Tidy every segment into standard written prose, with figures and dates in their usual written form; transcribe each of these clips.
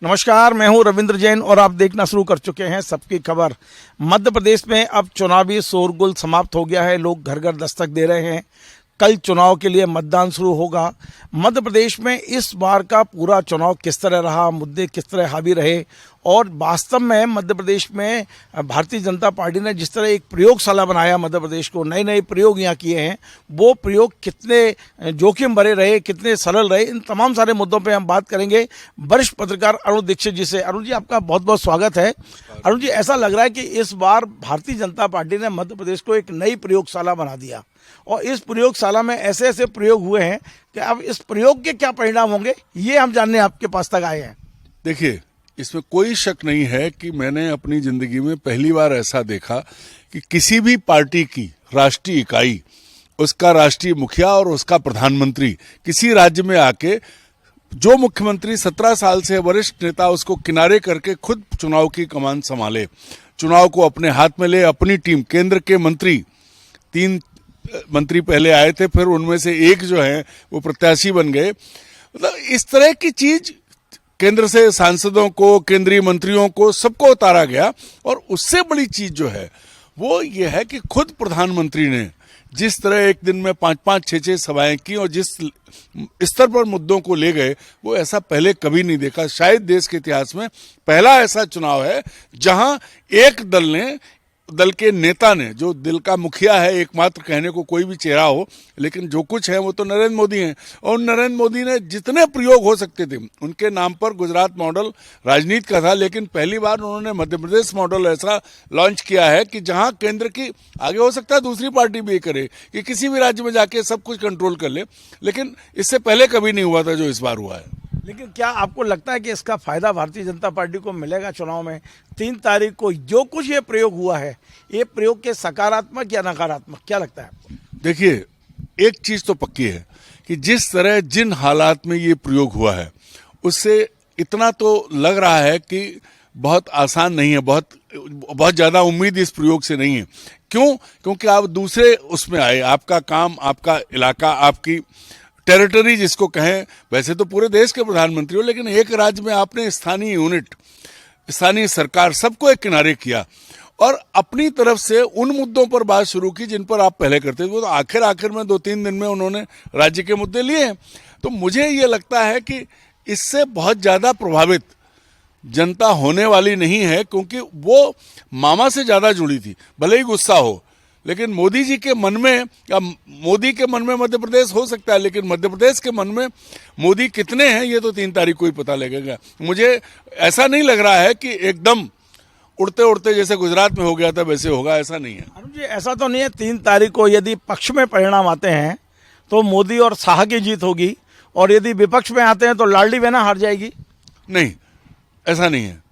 नमस्कार, मैं हूं रविंद्र जैन और आप देखना शुरू कर चुके हैं सबकी खबर। मध्य प्रदेश में अब चुनावी शोरगुल समाप्त हो गया है। लोग घर घर दस्तक दे रहे हैं। कल चुनाव के लिए मतदान शुरू होगा। मध्य प्रदेश में इस बार का पूरा चुनाव किस तरह रहा, मुद्दे किस तरह हावी रहे और वास्तव में मध्य प्रदेश में भारतीय जनता पार्टी ने जिस तरह एक प्रयोगशाला बनाया, मध्य प्रदेश को नए नए प्रयोग यहाँ किए हैं, वो प्रयोग कितने जोखिम भरे रहे, कितने सरल रहे, इन तमाम सारे मुद्दों पे हम बात करेंगे वरिष्ठ पत्रकार अरुण दीक्षित जी से। अरुण जी, आपका बहुत बहुत स्वागत है। अरुण जी, ऐसा लग रहा है कि इस बार भारतीय जनता पार्टी ने मध्य प्रदेश को एक नई प्रयोगशाला बना दिया और इस प्रयोगशाला में ऐसे ऐसे प्रयोग हुए हैं कि अब इस प्रयोग के क्या परिणाम होंगे, ये हम जानने आपके पास तक आए हैं। देखिए, इसमें कोई शक नहीं है कि मैंने अपनी जिंदगी में पहली बार ऐसा देखा कि किसी भी पार्टी की राष्ट्रीय इकाई, उसका राष्ट्रीय मुखिया और उसका प्रधानमंत्री किसी राज्य में आके जो मुख्यमंत्री 17 साल से वरिष्ठ नेता उसको किनारे करके खुद चुनाव की कमान संभाले, चुनाव को अपने हाथ में ले, अपनी टीम, केंद्र के मंत्री, 3 मंत्री पहले आए थे, फिर उनमें से एक जो है वो प्रत्याशी बन गए। मतलब इस तरह की चीज केंद्र से सांसदों को, केंद्रीय मंत्रियों को, सबको उतारा गया। और उससे बड़ी चीज जो है वो ये है कि खुद प्रधानमंत्री ने जिस तरह एक दिन में 5-5, 6-6 सभाएं की और जिस स्तर पर मुद्दों को ले गए, वो ऐसा पहले कभी नहीं देखा। शायद देश के इतिहास में पहला ऐसा चुनाव है जहां एक दल के नेता ने, जो दिल का मुखिया है, एकमात्र कहने को कोई भी चेहरा हो, लेकिन जो कुछ है वो तो नरेंद्र मोदी हैं। और नरेंद्र मोदी ने जितने प्रयोग हो सकते थे उनके नाम पर, गुजरात मॉडल राजनीति का था, लेकिन पहली बार उन्होंने मध्य प्रदेश मॉडल ऐसा लॉन्च किया है कि जहां केंद्र की, आगे हो सकता है दूसरी पार्टी भी ये करे कि किसी भी राज्य में जाके सब कुछ कंट्रोल कर ले, लेकिन इससे पहले कभी नहीं हुआ था जो इस बार हुआ है। लेकिन क्या आपको लगता है कि इसका फायदा भारतीय जनता पार्टी को मिलेगा चुनाव में? 3 तारीख को जो कुछ ये प्रयोग हुआ है, ये प्रयोग के सकारात्मक या नकारात्मक, क्या लगता है आपको? देखिए, एक चीज तो पक्की है कि जिस तरह, जिन हालात में ये प्रयोग हुआ है, उससे इतना तो लग रहा है कि बहुत आसान नहीं है, बहुत ज्यादा उम्मीद इस प्रयोग से नहीं है। क्यों? क्योंकि आप दूसरे उसमें आए, आपका काम, आपका इलाका, आपकी टेरिटरी जिसको कहें, वैसे तो पूरे देश के प्रधानमंत्री हो, लेकिन एक राज्य में आपने स्थानीय यूनिट, स्थानीय सरकार, सबको एक किनारे किया और अपनी तरफ से उन मुद्दों पर बात शुरू की जिन पर आप पहले करते थे। वो तो आखिर में 2-3 दिन में उन्होंने राज्य के मुद्दे लिए हैं। तो मुझे ये लगता है कि इससे बहुत ज्यादा प्रभावित जनता होने वाली नहीं है, क्योंकि वो मामा से ज्यादा जुड़ी थी। भले ही गुस्सा हो, लेकिन मोदी जी के मन में, या मोदी के मन में मध्य प्रदेश हो सकता है, लेकिन मध्य प्रदेश के मन में मोदी कितने हैं ये तो 3 तारीख को ही पता लगेगा। मुझे ऐसा नहीं लग रहा है कि एकदम उड़ते उड़ते जैसे गुजरात में हो गया था वैसे होगा, ऐसा नहीं है। अरुण जी, ऐसा तो नहीं है 3 तारीख को यदि पक्ष में परिणाम आते हैं तो मोदी और शाह की जीत होगी और यदि विपक्ष में आते हैं तो लाडली बहना हार जाएगी? नहीं, ऐसा नहीं है।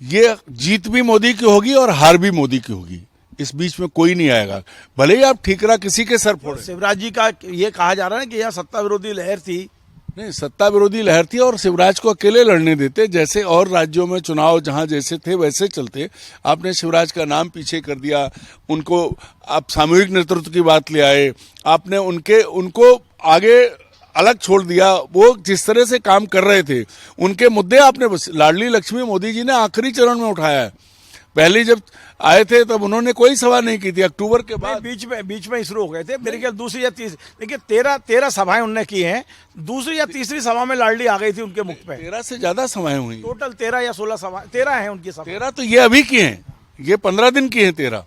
ये जीत भी मोदी की होगी और हार भी मोदी की होगी, इस बीच में कोई नहीं आएगा। भले ही आप ठीकरा किसी के सर फोड़े। शिवराज जी का ये कहा जा रहा है कि यह सत्ता विरोधी लहर थी। नहीं, सत्ता विरोधी लहर थी और शिवराज को अकेले लड़ने देते, जैसे और राज्यों में चुनाव जहां जैसे थे वैसे चलते। आपने शिवराज का नाम पीछे कर दिया, उनको आप सामूहिक नेतृत्व की बात ले आए, आपने उनको आगे अलग छोड़ दिया। वो जिस तरह से काम कर रहे थे, उनके मुद्दे आपने, लाडली लक्ष्मी मोदी जी ने आखिरी चरण में उठाया है। पहले जब आए थे तब उन्होंने कोई सभा नहीं की थी, अक्टूबर के बाद बीच में शुरू हो गए थे मेरे ख्याल, दूसरी या तीसरी। देखिए 13 सभाएं उन्होंने की हैं, दूसरी या तीसरी सभा में लाडली आ गई थी उनके मुख पे। 13 से ज्यादा सभाएं हुई, टोटल 13 या 16 सभा, 13 है उनकी सभा। 13 तो ये अभी की हैं, ये 15 दिन की हैं। 13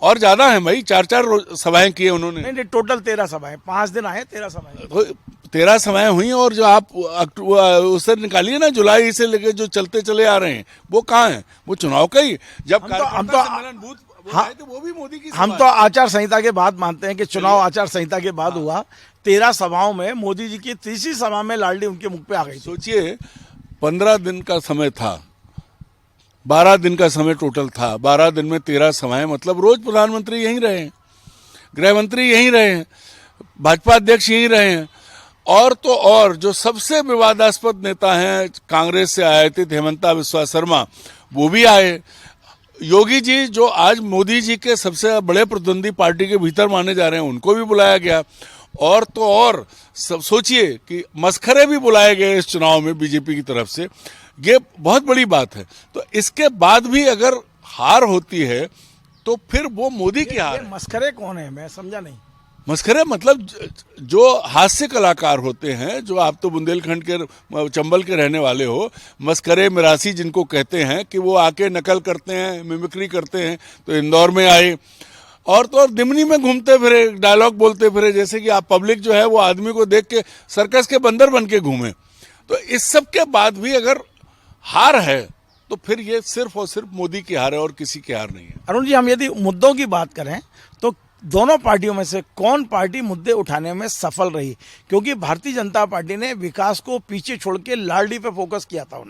और ज्यादा है भाई, 4-4 सभाएं की है उन्होंने। नहीं, टोटल 13 सभाएं, 5 दिन आए, 13 सभाएं। 13 सभाएं हुई। और जो आप उससे निकालिए ना, जुलाई से लेकर जो चलते चले आ रहे हैं, वो कहाँ है? वो चुनाव का ही, जब हम तो वो भी मोदी की हम तो आचार संहिता के बाद मानते हैं कि चुनाव आचार संहिता के बाद हुआ। 13 सभाओं में मोदी जी की तीसरी सभा में लाडली उनके मुख पे आ गई। सोचिए, 15 दिन का समय था, 12 दिन का समय टोटल था, 12 दिन में 13 सभाएं, मतलब रोज प्रधानमंत्री यहीं रहे हैं, गृह मंत्री यहीं रहे हैं, भाजपा अध्यक्ष यहीं रहे हैं। और तो और जो सबसे विवादास्पद नेता हैं, कांग्रेस से आए थे हेमंता बिस्वा शर्मा, वो भी आए। योगी जी जो आज मोदी जी के सबसे बड़े प्रतिद्वंदी पार्टी के भीतर माने जा रहे हैं, उनको भी बुलाया गया। और तो और सब सोचिए कि मस्खरे भी बुलाए गए इस चुनाव में बीजेपी की तरफ से। ये बहुत बड़ी बात है। तो इसके बाद भी अगर हार होती है तो फिर वो मोदी की हार ये है। मस्करे कौन है, मैं समझा नहीं। मस्खरे मतलब जो हास्य कलाकार होते हैं, जो आप तो बुंदेलखंड के चंबल के रहने वाले हो, मस्करे मिरासी जिनको कहते हैं, कि वो आके नकल करते हैं, मिमिक्री करते हैं, तो इंदौर में आए और तो और दिमनी में घूमते फिरे, डायलॉग बोलते फिरे, जैसे कि आप पब्लिक जो है वो आदमी को देख के सर्कस के बंदर बन के घूमे। तो इस सब के बाद भी अगर हार है तो फिर ये सिर्फ और सिर्फ मोदी की हार है और किसी की हार नहीं है। अरुण जी, हम यदि मुद्दों की बात करें तो दोनों पार्टियों में से कौन पार्टी मुद्दे उठाने में सफल रही? क्योंकि भारतीय जनता पार्टी ने विकास को पीछे छोड़ के लाडली पे फोकस किया था।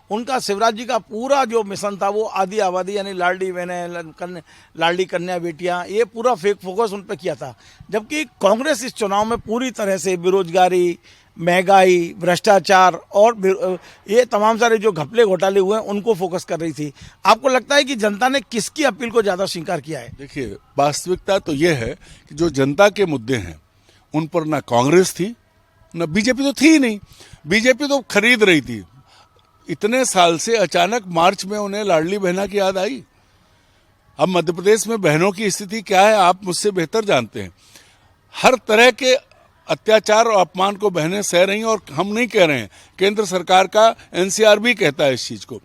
उनका शिवराज जी का पूरा जो मिशन था वो आदि आबादी यानी लाडली बहनें, लाडली कन्या बेटियां, ये पूरा फेक फोकस उन पर किया था। जबकि कांग्रेस इस चुनाव में पूरी तरह से बेरोजगारी, महंगाई, भ्रष्टाचार और ये तमाम सारे जो घपले घोटाले हुए हैं उनको फोकस कर रही थी। आपको लगता है कि जनता ने किसकी अपील को ज़्यादा स्वीकार किया है? देखिए, वास्तविकता तो ये है कि जो जनता के मुद्दे हैं उन पर ना कांग्रेस थी ना बीजेपी, तो थी ही नहीं। बीजेपी तो खरीद रही थी। इतने साल से अचानक मार्च में उन्हें लाडली बहना की याद आई। अब मध्य प्रदेश में बहनों की स्थिति क्या है आप मुझसे बेहतर जानते हैं। हर तरह के अत्याचार और अपमान को बहनें सह रही हैं, और हम नहीं कह रहे हैं, केंद्र सरकार का एनसीआर भी कहता है इस चीज को।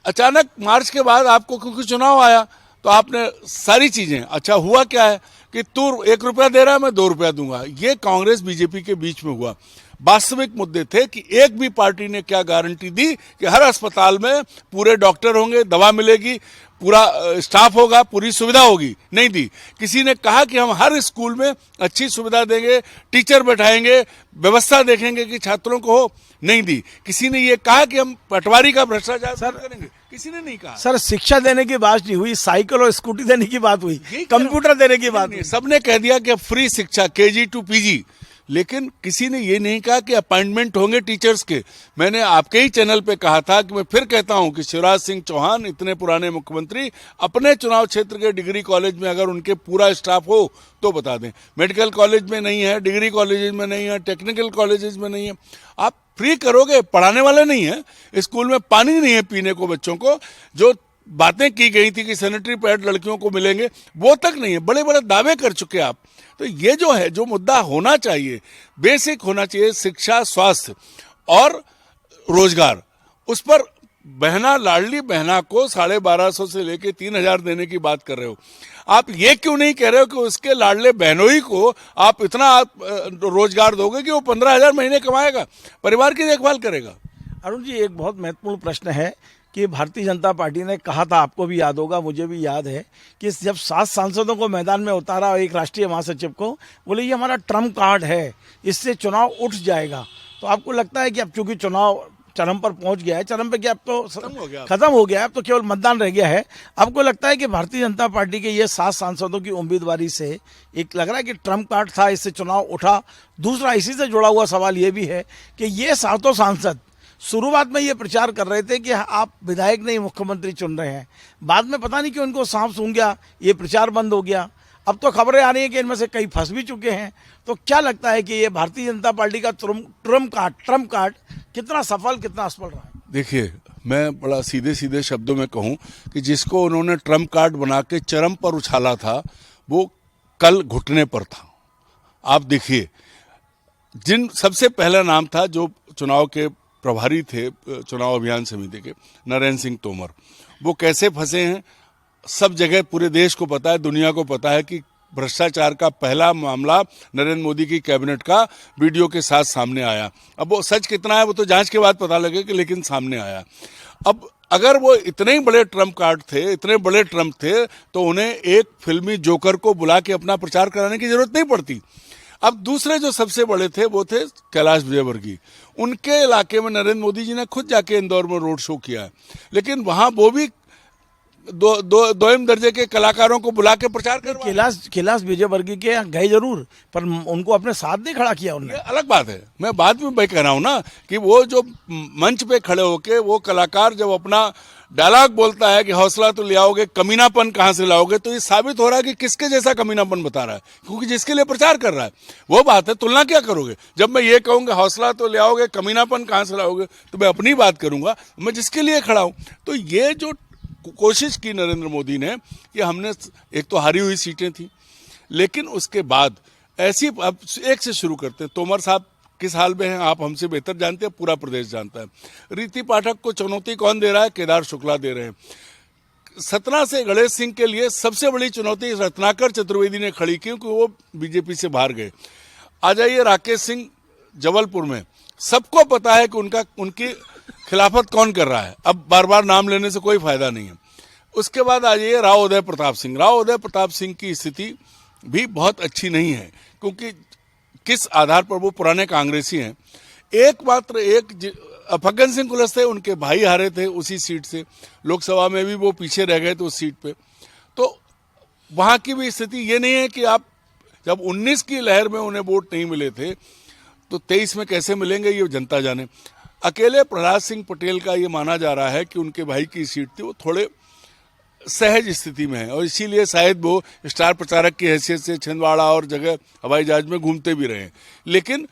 अचानक मार्च के बाद आपको क्योंकि चुनाव आया तो आपने सारी चीजें, अच्छा हुआ क्या है कि तू 1 रुपया दे रहा है, मैं 2 रुपया दूंगा, ये कांग्रेस बीजेपी के बीच में हुआ। वास्तविक मुद्दे थे कि एक भी पार्टी ने क्या गारंटी दी कि हर अस्पताल में पूरे डॉक्टर होंगे, दवा मिलेगी, पूरा स्टाफ होगा, पूरी सुविधा होगी? नहीं दी। किसी ने कहा कि हम हर स्कूल में अच्छी सुविधा देंगे, टीचर बैठाएंगे, व्यवस्था देखेंगे कि छात्रों को हो? नहीं दी। किसी ने ये कहा कि हम पटवारी का भ्रष्टाचार दूर करेंगे? किसी ने नहीं कहा। सर, शिक्षा देने की बात नहीं हुई, साइकिल और स्कूटी देने की बात हुई, कंप्यूटर देने की बात हुई। सबने कह दिया कि फ्री शिक्षा केजी टू पीजी, लेकिन किसी ने ये नहीं कहा कि अपॉइंटमेंट होंगे टीचर्स के। मैंने आपके ही चैनल पे कहा था कि मैं फिर कहता हूं कि शिवराज सिंह चौहान इतने पुराने मुख्यमंत्री अपने चुनाव क्षेत्र के डिग्री कॉलेज में अगर उनके पूरा स्टाफ हो तो बता दें। मेडिकल कॉलेज में नहीं है, डिग्री कॉलेजेस में नहीं है, टेक्निकल कॉलेजेस में नहीं है। आप फ्री करोगे, पढ़ाने वाले नहीं है, स्कूल में पानी नहीं है पीने को बच्चों को, जो बातें की गई थी कि सैनिटरी पैड लड़कियों को मिलेंगे वो तक नहीं है। बड़े बड़े दावे कर चुके आप। तो ये जो है, जो मुद्दा होना चाहिए, बेसिक होना चाहिए, शिक्षा, स्वास्थ्य और रोजगार, उस पर बहना, लाडली बहना को 1250 से लेके 3000 देने की बात कर रहे हो। आप ये क्यों नहीं कह रहे हो कि उसके लाडले बहनोई को आप इतना रोजगार दोगे कि वो 15,000 महीने कमाएगा, परिवार की देखभाल करेगा? अरुण जी, एक बहुत महत्वपूर्ण प्रश्न है कि भारतीय जनता पार्टी ने कहा था, आपको भी याद होगा, मुझे भी याद है, कि जब 7 सांसदों को मैदान में उतारा और एक राष्ट्रीय महासचिव को, बोले ये हमारा ट्रम्प कार्ड है, इससे चुनाव उठ जाएगा। तो आपको लगता है कि अब चूंकि चुनाव चरम पर पहुंच गया है, चरम पे क्या, अब तो खत्म हो गया है, अब तो केवल मतदान रह गया है, आपको लगता है कि भारतीय जनता पार्टी के ये 7 सांसदों की उम्मीदवारी से एक लग रहा है कि ट्रम्प कार्ड था, इससे चुनाव उठा? दूसरा इसी से जुड़ा हुआ सवाल ये भी है कि ये 7 सांसद शुरुआत में ये प्रचार कर रहे थे कि आप विधायक नहीं मुख्यमंत्री चुन रहे हैं, बाद में पता नहीं क्यों इनको सांप सूंघ गया, ये प्रचार बंद हो गया। अब तो खबरें आ रही हैं कि इनमें से कई फंस भी चुके हैं। तो क्या लगता है कि ये भारतीय जनता पार्टी का ट्रम्प कार्ड कितना सफल, कितना असफल रहा है? देखिए, मैं बड़ा सीधे सीधे शब्दों में कहूं कि जिसको उन्होंने ट्रम्प कार्ड बना के चरम पर उछाला था, वो कल घुटने पर था। आप देखिए, जिन सबसे पहला नाम था जो चुनाव के प्रभारी थे, चुनाव अभियान समिति के, नरेंद्र सिंह तोमर, वो कैसे फंसे हैं सब जगह पूरे देश को पता है, दुनिया को पता है कि भ्रष्टाचार का पहला मामला नरेंद्र मोदी की कैबिनेट का वीडियो के साथ सामने आया। अब वो सच कितना है वो तो जांच के बाद पता लगेगा, लेकिन सामने आया। अब अगर वो इतने ही बड़े ट्रम्प कार्ड थे, इतने बड़े ट्रम्प थे, तो उन्हें एक फिल्मी जोकर को बुला के अपना प्रचार कराने की जरूरत नहीं पड़ती। अब दूसरे जो सबसे बड़े थे वो थे कैलाश विजयवर्गीय। उनके इलाके में नरेंद्र मोदी जी ने खुद जाके इंदौर में रोड शो किया है, लेकिन वहां वो भी दोयम दर्जे के कलाकारों को बुला के प्रचार करवा। कैलाश विजयवर्गीय के गए जरूर, पर उनको अपने साथ नहीं खड़ा किया उन्होंने। अलग बात है, मैं बाद में कह रहा हूं ना कि वो जो मंच पे खड़े होके वो कलाकार जब अपना डायलॉग बोलता है कि हौसला तो ले आओगे, कमीनापन कहां से लाओगे, तो ये साबित हो रहा है कि किसके जैसा कमीनापन बता रहा है, क्योंकि जिसके लिए प्रचार कर रहा है वो बात है। तुलना क्या करोगे? जब मैं ये कहूंगा हौसला तो ले आओगे, कमीनापन कहां से लाओगे, तो मैं अपनी बात करूंगा, मैं जिसके लिए खड़ा हूं। तो ये जो कोशिश की नरेंद्र मोदी ने, ये हमने एक तो हारी हुई सीटें थी, लेकिन उसके बाद ऐसी, अब एक से शुरू करते हैं। तोमर साहब किस हाल में हैं आप हमसे बेहतर जानते हैं, पूरा प्रदेश जानता है। रीति पाठक को चुनौती कौन दे रहा है? केदार शुक्ला दे रहे हैं। सतना से गणेश सिंह के लिए सबसे बड़ी चुनौती रत्नाकर चतुर्वेदी ने खड़ी की, क्योंकि वो बीजेपी से बाहर गए। आ जाइए राकेश सिंह जबलपुर में, सबको पता है कि उनकी खिलाफत कौन कर रहा है, अब बार बार नाम लेने से कोई फायदा नहीं है। उसके बाद आ जाइए राव उदय प्रताप सिंह। राव उदय प्रताप सिंह की स्थिति भी बहुत अच्छी नहीं है, क्योंकि किस आधार पर वो पुराने कांग्रेसी हैं। एकमात्र एक फग्गन सिंह कुलस्ते, उनके भाई हारे थे उसी सीट से, लोकसभा में भी वो पीछे रह गए थे उस सीट पे। तो वहां की भी स्थिति ये नहीं है कि आप, जब 19 की लहर में उन्हें वोट नहीं मिले थे तो 23 में कैसे मिलेंगे, ये जनता जाने। अकेले प्रहलाद सिंह पटेल का ये माना जा रहा है कि उनके भाई की सीट थी, वो थोड़े सहज स्थिति में है, और इसीलिए शायद वो स्टार प्रचारक की हैसियत से छिंदवाड़ा और जगह हवाई जहाज में घूमते भी रहे। लेकिन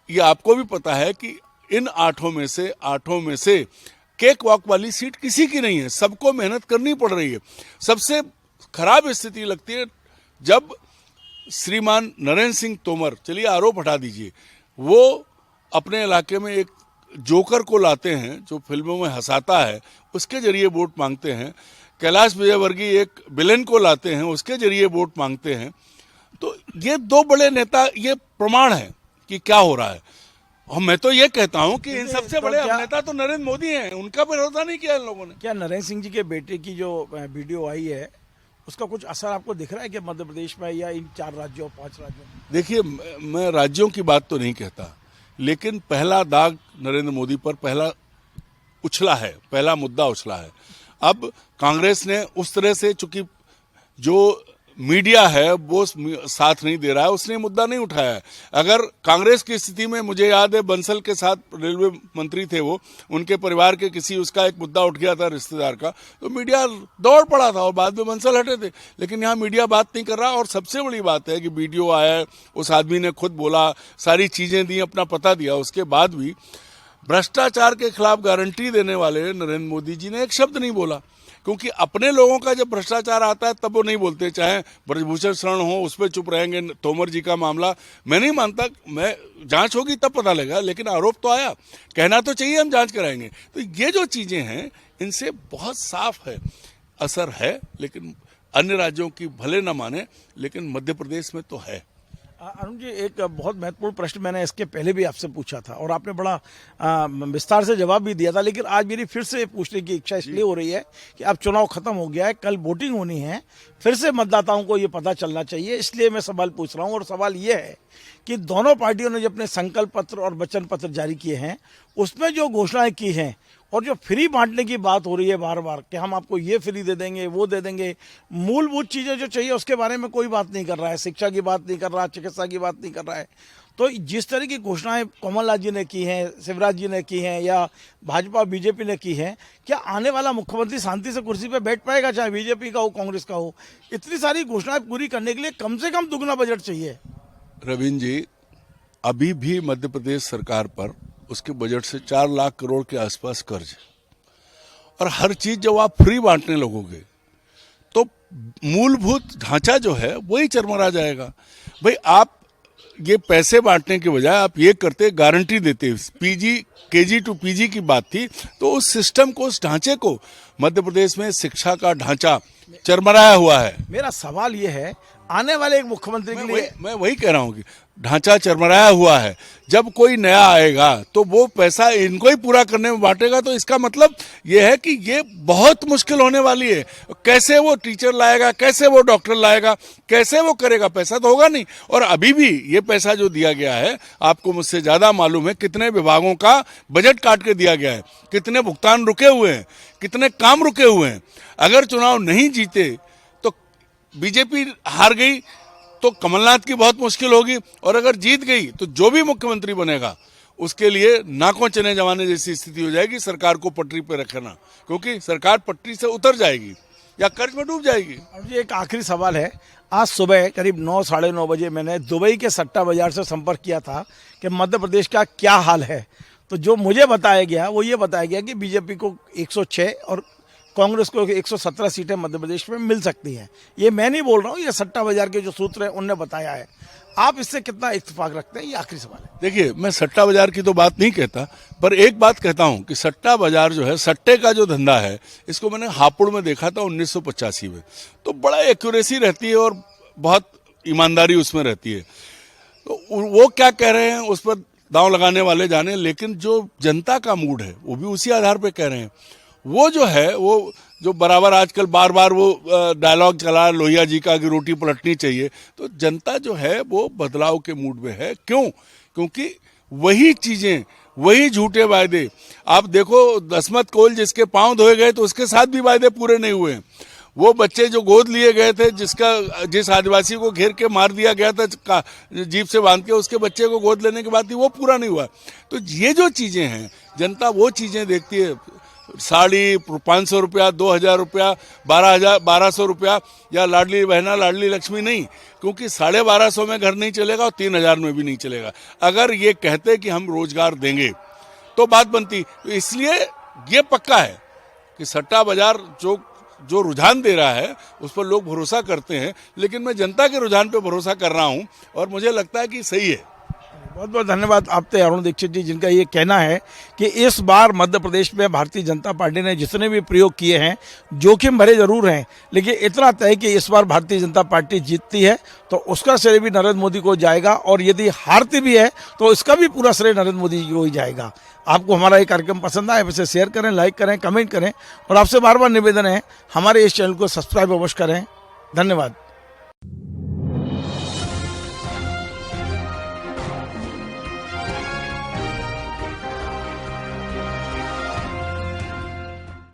ये आपको भी पता है कि इन आठों में से केक वॉक वाली सीट किसी की नहीं है, सबको मेहनत करनी पड़ रही है। सबसे खराब स्थिति लगती है जब श्रीमान नरेंद्र सिंह तोमर, चलिए आरोप हटा दीजिए, वो अपने इलाके में एक जोकर को लाते हैं जो फिल्मों में हंसाता है, उसके जरिए वोट मांगते हैं। कैलाश विजयवर्गीय एक विलेन को लाते हैं, उसके जरिए वोट मांगते हैं। तो ये दो बड़े नेता, ये प्रमाण है कि क्या हो रहा है। और मैं तो ये कहता हूं कि इन सबसे बड़े नेता तो नरेंद्र मोदी हैं, उनका भरोसा नहीं किया इन लोगों ने। क्या नरेंद्र सिंह जी के बेटे की जो वीडियो आई है, उसका कुछ असर आपको दिख रहा है कि मध्य प्रदेश में या इन 4 राज्यों 5 राज्यों में? देखिए, मैं राज्यों की बात तो नहीं कहता, लेकिन पहला दाग नरेंद्र मोदी पर पहला उछला है, पहला मुद्दा उछला है। अब कांग्रेस ने उस तरह से, चूंकि जो मीडिया है वो साथ नहीं दे रहा है, उसने मुद्दा नहीं उठाया है। अगर कांग्रेस की स्थिति में, मुझे याद है बंसल के साथ रेलवे मंत्री थे वो, उनके परिवार के किसी, उसका एक मुद्दा उठ गया था रिश्तेदार का, तो मीडिया दौड़ पड़ा था और बाद में बंसल हटे थे। लेकिन यहाँ मीडिया बात नहीं कर रहा। और सबसे बड़ी बात है कि वीडियो आया, उस आदमी ने खुद बोला, सारी चीजें दी, अपना पता दिया, उसके बाद भी भ्रष्टाचार के खिलाफ गारंटी देने वाले नरेंद्र मोदी जी ने एक शब्द नहीं बोला। क्योंकि अपने लोगों का जब भ्रष्टाचार आता है तब वो नहीं बोलते, चाहे ब्रजभूषण शरण हो उस पर चुप रहेंगे। तोमर जी का मामला मैं नहीं मानता, मैं जांच होगी तब पता लगेगा, लेकिन आरोप तो आया, कहना तो चाहिए हम जांच कराएंगे। तो ये जो चीजें हैं, इनसे बहुत साफ है असर है। लेकिन अन्य राज्यों की भले न माने, लेकिन मध्य प्रदेश में तो है। अरुण जी, एक बहुत महत्वपूर्ण प्रश्न मैंने इसके पहले भी आपसे पूछा था और आपने बड़ा विस्तार से जवाब भी दिया था, लेकिन आज मेरी फिर से पूछने की इच्छा इसलिए हो रही है कि अब चुनाव खत्म हो गया है, कल वोटिंग होनी है, फिर से मतदाताओं को ये पता चलना चाहिए, इसलिए मैं सवाल पूछ रहा हूँ। और सवाल ये है कि दोनों पार्टियों ने जो अपने संकल्प पत्र और वचन पत्र जारी किए हैं, उसमें जो घोषणाएं की हैं और जो फ्री बांटने की बात हो रही है बार बार कि हम आपको ये फ्री दे देंगे, वो दे देंगे, मूलभूत चीजें जो चाहिए उसके बारे में कोई बात नहीं कर रहा है, शिक्षा की बात नहीं कर रहा, चिकित्सा की बात नहीं कर रहा है। तो जिस तरह की घोषणाएं कमलनाथ जी ने की हैं, शिवराज जी ने की हैं या भाजपा बीजेपी ने की हैं, क्या आने वाला मुख्यमंत्री शांति से कुर्सी पर बैठ पाएगा, चाहे बीजेपी का हो कांग्रेस का हो? इतनी सारी घोषणाएं पूरी करने के लिए कम से कम दुगना बजट चाहिए। रविंद्र जी, अभी भी मध्य प्रदेश सरकार पर उसके बजट से 4 लाख करोड़ के आसपास कर्ज है, और हर चीज जब आप फ्री बांटने लगोगे तो मूलभूत ढांचा जो है वही चरमरा जाएगा। भाई, आप ये पैसे बांटने के बजाय आप ये करते, गारंटी देते, पीजी केजी टू पीजी की बात थी, तो उस सिस्टम को, उस ढांचे को, मध्य प्रदेश में शिक्षा का ढांचा चरमराया हुआ है। मेरा सवाल ये है, आने वाले एक मुख्यमंत्री के लिए, मैं वही कह रहा हूँ कि ढांचा चरमराया हुआ है। जब कोई नया आएगा तो वो पैसा इनको ही पूरा करने में बांटेगा, तो इसका मतलब ये है कि ये बहुत मुश्किल होने वाली है। कैसे वो टीचर लाएगा, कैसे वो डॉक्टर लाएगा, कैसे वो करेगा? पैसा तो होगा नहीं। और अभी भी ये पैसा जो दिया गया है, आपको मुझसे ज्यादा मालूम है कितने विभागों का बजट काट के दिया गया है, कितने भुगतान रुके हुए हैं, कितने काम रुके हुए हैं। अगर चुनाव नहीं जीते तो बीजेपी हार गई तो कमलनाथ की बहुत मुश्किल होगी, और अगर जीत गई तो जो भी मुख्यमंत्री बनेगा उसके लिए नाकों चने जमाने जैसी स्थिति हो जाएगी सरकार को पटरी पे रखना, क्योंकि सरकार पटरी से उतर जाएगी या कर्ज में डूब जाएगी। और ये एक आखिरी सवाल है, आज सुबह करीब 9 साढ़े 9 बजे मैंने दुबई के सट्टा बाजार से संपर्क किया था कि मध्य प्रदेश का क्या हाल है। तो जो मुझे बताया गया वो ये बताया गया कि बीजेपी को 106 और कांग्रेस को 117 सीटें मध्य प्रदेश में मिल सकती हैं। ये मैं नहीं बोल रहा हूँ, ये सट्टा बाजार के जो सूत्र हैं उनने बताया है। आप इससे कितना इत्तेफाक रखते हैं, ये आखिरी सवाल है। देखिए, मैं सट्टा बाजार की तो बात नहीं कहता, पर एक बात कहता हूं कि सट्टा बाजार जो है, सट्टे का जो धंधा है, इसको मैंने हापुड़ में देखा था 1985 में। तो बड़ा एक्यूरेसी रहती है और बहुत ईमानदारी उसमें रहती है। तो वो क्या कह रहे हैं उस पर दांव लगाने वाले जाने, लेकिन जो जनता का मूड है वो भी उसी आधार पर कह रहे हैं। वो जो है, वो जो बराबर आजकल बार बार वो डायलॉग चला लोहिया जी का कि रोटी पलटनी चाहिए, तो जनता जो है वो बदलाव के मूड में है। क्यों? क्योंकि वही चीजें, वही झूठे वायदे। आप देखो, दसमत कोल जिसके पांव धोए गए तो उसके साथ भी वायदे पूरे नहीं हुए। वो बच्चे जो गोद लिए गए थे, जिस आदिवासी को घेर के मार दिया गया था जीप से बांध के, उसके बच्चे को गोद लेने के बाद भी वो पूरा नहीं हुआ। तो ये जो चीजें हैं, जनता वो चीजें देखती है। साड़ी 500 रुपया, 2000 रुपया, 1200 रुपया, या लाडली बहना लाडली लक्ष्मी नहीं, क्योंकि 1250 में घर नहीं चलेगा और 3000 में भी नहीं चलेगा। अगर ये कहते कि हम रोजगार देंगे तो बात बनती। तो इसलिए ये पक्का है कि सट्टा बाजार जो रुझान दे रहा है उस पर लोग भरोसा करते हैं, लेकिन मैं जनता के रुझान पर भरोसा कर रहा हूं और मुझे लगता है कि सही है। बहुत बहुत धन्यवाद आपसे अरुण दीक्षित जी, जिनका ये कहना है कि इस बार मध्य प्रदेश में भारतीय जनता पार्टी ने जितने भी प्रयोग किए हैं जोखिम भरे जरूर हैं, लेकिन इतना तय कि इस बार भारतीय जनता पार्टी जीतती है तो उसका श्रेय भी नरेंद्र मोदी को जाएगा, और यदि हारती भी है तो इसका भी पूरा श्रेय नरेंद्र मोदी जी को ही जाएगा। आपको हमारा ये कार्यक्रम पसंद आए वैसे शेयर करें, लाइक करें, कमेंट करें, और आपसे बार बार निवेदन है हमारे इस चैनल को सब्सक्राइब अवश्य करें। धन्यवाद।